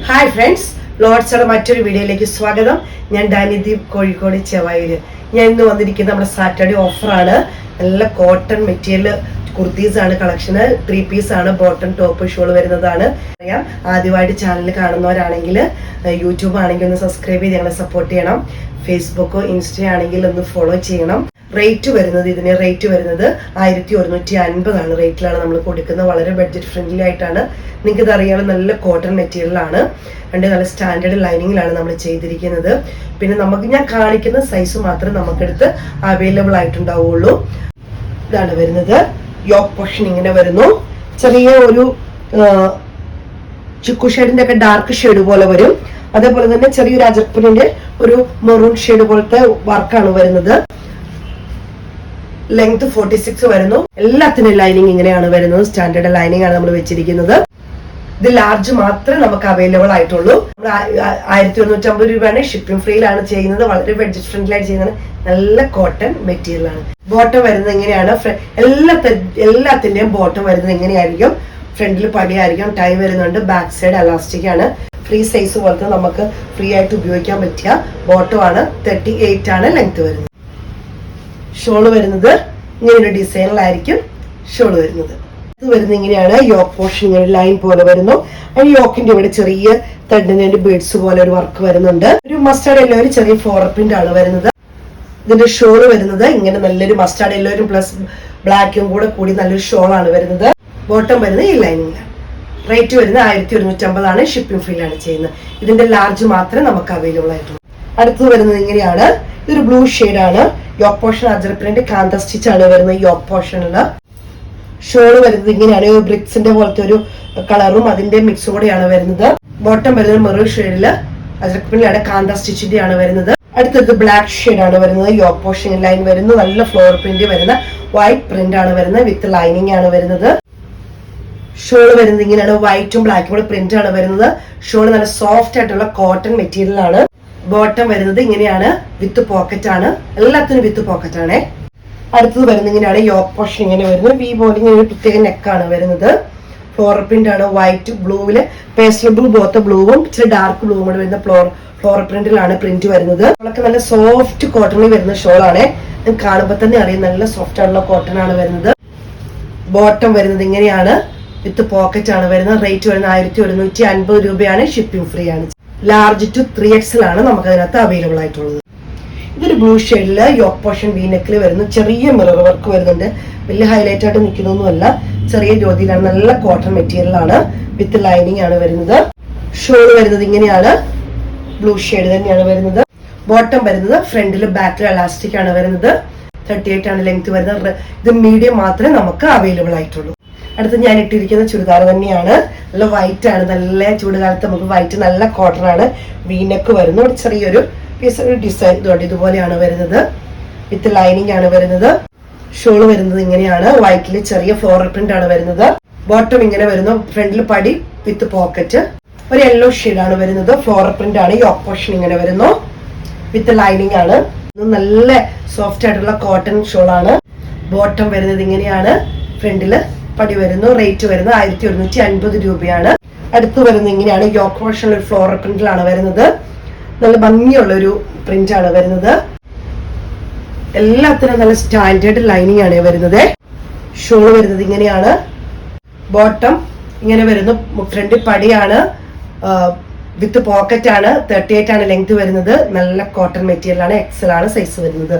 Hi friends, ലോഡ്സയുടെ മറ്റൊരു വീഡിയോയിലേക്ക് സ്വാഗതം. ഞാൻ ഡാനിദീപ്, കോഴിക്കോട് ചെവായൂര്. ഞാൻ ഇന്ന് വന്നിരിക്കുന്നത് നമ്മുടെ സാറ്റർഡേ ഓഫറാണ്. നല്ല കോട്ടൺ മെറ്റീരിയൽ കുർത്തീസ് ആണ് കളക്ഷന്. 3 പീസ് ആണ്, ബോട്ടം ടോപ്പ് ഷോൾ വരുന്നതാണ്. അറിയാം, ആദ്യമായിട്ട് ചാനൽ കാണുന്നവരാണെങ്കിൽ യൂട്യൂബ് ആണെങ്കിൽ ഒന്ന് സബ്സ്ക്രൈബ് ചെയ്ത് ഞങ്ങളെ സപ്പോർട്ട് ചെയ്യണം. ഫേസ്ബുക്കോ ഇൻസ്റ്റ ആണെങ്കിൽ ഒന്ന് ഫോളോ ചെയ്യണം. റേറ്റ് വരുന്നത് 1150 റേറ്റിലാണ് നമ്മൾ കൊടുക്കുന്നത്. വളരെ ബഡ്ജറ്റ് ഫ്രണ്ട്ലി ആയിട്ടാണ്. നിങ്ങൾക്ക് ഇത് അറിയാവുന്ന നല്ല കോട്ടൺ മെറ്റീരിയൽ ആണ്. നല്ല സ്റ്റാൻഡേർഡ് ലൈനിങ്ങിലാണ് നമ്മൾ ചെയ്തിരിക്കുന്നത്. പിന്നെ ഞാൻ കാണിക്കുന്ന സൈസ് മാത്രമേ നമുക്കെടുത്ത് അവൈലബിൾ ആയിട്ടുണ്ടാവുള്ളൂ. ഇതാണ് വരുന്നത്. യോക്ക് പോർഷൻ ഇങ്ങനെ വരുന്നു. ചെറിയ ഒരു ചിക്കു ഷെയ്ഡിന്റെ ഒക്കെ ഡാർക്ക് ഷെയ്ഡ് പോലെ വരും. അതേപോലെ തന്നെ ചെറിയൊരു അജർപ്പനിന്റെ ഒരു മെറൂൺ ഷെയ്ഡ് പോലത്തെ വർക്കാണ് വരുന്നത്. ലെങ്ത് 46 വരുന്നു. എല്ലാത്തിനും ലൈനിങ് ഇങ്ങനെയാണ് വരുന്നത്. സ്റ്റാൻഡേർഡ് ലൈനിങ് ആണ് നമ്മൾ വെച്ചിരിക്കുന്നത്. ഇത് ലാർജ് മാത്രമേ നമുക്ക് അവൈലബിൾ ആയിട്ടുള്ളൂ. 1150 രൂപയാണ്. ഷിപ്പിംഗ് ഫ്രീയിലാണ് ചെയ്യുന്നത്. വളരെ ബഡ്ജറ്റ് ഫ്രണ്ട്ലി ആയിട്ട് ചെയ്യുന്നത്. നല്ല കോട്ടൺ മെറ്റീരിയൽ ആണ്. ബോട്ടം വരുന്നത് എങ്ങനെയാണ്? എല്ലാത്തിന്റെയും ബോട്ടം വരുന്നത് എങ്ങനെയായിരിക്കും? ഫ്രണ്ടിൽ പടിയായിരിക്കും, ടൈ വരുന്നുണ്ട്, ബാക്ക് സൈഡ് അലാസ്റ്റിക് ആണ്. ഫ്രീ സൈസ് പോലത്തെ നമുക്ക് ഫ്രീ ആയിട്ട് ഉപയോഗിക്കാൻ പറ്റിയ ബോട്ടം ആണ്. 38 ആണ് ലെങ്ത് വരുന്നത്. ഷോള് വരുന്നത് ഇങ്ങനെയൊരു ഡിസൈനിലായിരിക്കും ഷോള് വരുന്നത്. ഇത് വരുന്നത് ഇങ്ങനെയാണ്. യോക്ക് പോർഷൻ ഇങ്ങനെ ലൈൻ പോലെ വരുന്നു. അതിന് യോക്കിന്റെ ഇവിടെ ചെറിയ തണ്ടിന്റെ ബീഡ്സ് പോലെ ഒരു വർക്ക് വരുന്നുണ്ട്. ഒരു മസ്റ്റാർഡ് യെല്ലോ ഒരു ചെറിയ ഫ്ലോറൽ പ്രിന്റ് ആണ് വരുന്നത്. ഇതിന്റെ ഷോള് വരുന്നത് ഇങ്ങനെ നല്ലൊരു മസ്റ്റാർഡ് യെല്ലോയും പ്ലസ് ബ്ലാക്കും കൂടി നല്ലൊരു ഷോളാണ് വരുന്നത്. ബോട്ടം വരുന്നത് ഈ ലൈനിങ്ങിലാണ്. റേറ്റ് വരുന്നത് 1150 ആണ്. ഷിപ്പിംഗ് ഫ്രീയിലാണ് ചെയ്യുന്നത്. ഇതിന്റെ ലാർജ് മാത്രമേ നമുക്ക് അവൈലബിൾ ആയിട്ടുള്ളൂ. അടുത്തത് വരുന്നത് ഇങ്ങനെയാണ്. ഇതൊരു ബ്ലൂ ആണ്. യോക്ക് പോർഷൻ അജർപ്രിന്റ് കാന്ത സ്റ്റിച്ച് ആണ് വരുന്നത്. യോക്ക് പോർഷനില് ഷോള് വരുന്നത് ഇങ്ങനെയാണ്. ബ്രിക്സിന്റെ പോലത്തെ ഒരു കളറും അതിന്റെ മിക്സും കൂടെയാണ് വരുന്നത്. ബോട്ടം വരുന്നത് മെറൂൺ ഷെയ്ഡില് അജർപ്രിന്റിലാണ് കാന്ത സ്റ്റിച്ചിന്റെ ആണ് വരുന്നത്. അടുത്തത് ബ്ലാക്ക് ഷെയ്ഡ് ആണ് വരുന്നത്. യോക്ക് പോർഷൻ ലൈൻ വരുന്നു. നല്ല ഫ്ലോർ പ്രിന്റ് വരുന്ന വൈറ്റ് പ്രിന്റ് ആണ് വരുന്നത്. വിത്ത് ലൈനിങ് ആണ് വരുന്നത്. ഷോള് വരുന്നത് ഇങ്ങനെയാണ്. വൈറ്റും ബ്ലാക്കും കൂടെ പ്രിന്റ് ആണ് വരുന്നത്. ഷോള് നല്ല സോഫ്റ്റ് ആയിട്ടുള്ള കോട്ടൺ മെറ്റീരിയൽ ആണ്. ബോട്ടം വരുന്നത് ഇങ്ങനെയാണ്. വിത്ത് പോക്കറ്റ് ആണ്. എല്ലാത്തിനും വിത്ത് പോക്കറ്റ് ആണ്. അടുത്തത് വരുന്നത് ഇങ്ങനെയാണ്. യോക്ക് പോർഷൻ ഇങ്ങനെ വരുന്നത്. വി പോലെ ഇങ്ങനെ ഒരു പ്രത്യേക നെക്കാണ് വരുന്നത്. ഫ്ലോറൽ പ്രിന്റ് ആണ്. വൈറ്റ് ബ്ലൂവില് പേസ്റ്റൽ ബ്ലൂ ബോത്ത ബ്ലൂവും ഇച്ചിരി ഡാർക്ക് ബ്ലൂവും കൂടെ വരുന്ന ഫ്ലോറൽ പ്രിന്റിലാണ് പ്രിന്റ് വരുന്നത്. നമ്മളൊക്കെ നല്ല സോഫ്റ്റ് കോട്ടണിൽ വരുന്ന ഷോളാണ്. കാണുമ്പോൾ തന്നെ അറിയാം നല്ല സോഫ്റ്റ് ആയിട്ടുള്ള കോട്ടൺ ആണ് വരുന്നത്. ബോട്ടം വരുന്നത് ഇങ്ങനെയാണ്. വിത്ത് പോക്കറ്റ് ആണ് വരുന്നത്. റേറ്റ് വരുന്നത് 1150 രൂപയാണ്. ഷിപ്പിംഗ് ഫ്രീ ആണ്. ലാർജ് ടു 3XL ആണ് നമുക്ക് അതിനകത്ത് അവൈലബിൾ ആയിട്ടുള്ളത്. ഇതൊരു ബ്ലൂ ഷെയ്ഡില് യോക്ക് പോർഷൻ വീനെക്കിൽ വരുന്നു. ചെറിയ മിറർ വർക്ക് വരുന്നുണ്ട്. വലിയ ഹൈലൈറ്റ് ആയിട്ട് നിൽക്കുന്നൊന്നുമല്ല. ചെറിയ ജ്യോതിയിലാണ്. നല്ല കോട്ടൺ മെറ്റീരിയൽ ആണ്. വിത്ത് ലൈനിങ് ആണ് വരുന്നത്. ഷോള് വരുന്നത് ഇങ്ങനെയാണ്. ബ്ലൂ ഷെയ്ഡ് തന്നെയാണ് വരുന്നത്. ബോട്ടം വരുന്നത് ഫ്രണ്ടിൽ ബാക്കിൽ അലാസ്റ്റിക് ആണ് വരുന്നത്. 38 ആണ് ലെങ്ത് വരുന്നത്. ഇത് മീഡിയം മാത്രമേ നമുക്ക് അവൈലബിൾ ആയിട്ടുള്ളൂ. അടുത്ത് ഞാൻ ഇട്ടിരിക്കുന്ന ചുരിദാർ തന്നെയാണ്. നല്ല വൈറ്റ് ആണ്. നല്ല ചൂടുകാലത്ത് നമുക്ക് വൈറ്റ് നല്ല കോട്ടൺ ആണ്. വീനെക്ക് വരുന്നു. ചെറിയൊരു ഡിസൈൻ ഇതുപോലെയാണ് വരുന്നത്. വിത്ത് ലൈനിങ് ആണ് വരുന്നത്. ഷോള് വരുന്നത് ഇങ്ങനെയാണ്. വൈറ്റില് ചെറിയ ഫ്ലോറൽ പ്രിന്റ് ആണ് വരുന്നത്. ബോട്ടം ഇങ്ങനെ വരുന്നു. ഫ്രണ്ടിൽ പടി വിത്ത് പോക്കറ്റ്. ഒരു യെല്ലോ ഷെയ്ഡാണ് വരുന്നത്. ഫ്ലോറൽ പ്രിന്റ് ആണ്. യോക്ക് പോർഷൻ ഇങ്ങനെ വരുന്നു. വിത്ത് ലൈനിങ് ആണ്. നല്ല സോഫ്റ്റ് ആയിട്ടുള്ള കോട്ടൺ ഷോളാണ്. ബോട്ടം വരുന്നത് ഇങ്ങനെയാണ്. ഫ്രണ്ടില് പടി വരുന്നു. റേറ്റ് വരുന്നത് 1150 രൂപയാണ്. അടുത്ത് വരുന്നത് ഇങ്ങനെയാണ്. യോക്ക് പോർഷൻ ഒരു ഫ്ലോറൽ പ്രിന്റിലാണ് വരുന്നത്. നല്ല ഭംഗിയുള്ള ഒരു പ്രിന്റ് ആണ് വരുന്നത്. എല്ലാത്തിനും നല്ല സ്റ്റാൻഡേർഡ് ലൈനിങ് ആണ് വരുന്നത്. ഷോൾ വരുന്നത് ഇങ്ങനെയാണ്. ബോട്ടം ഇങ്ങനെ വരുന്നു. ഫ്രണ്ടിൽ പടിയാണ്. വിത്ത് പോക്കറ്റ് ആണ്. 38 ആണ് ലെങ്ത് വരുന്നത്. നല്ല കോട്ടൺ മെറ്റീരിയൽ ആണ്. XL ആണ് സൈസ് വരുന്നത്.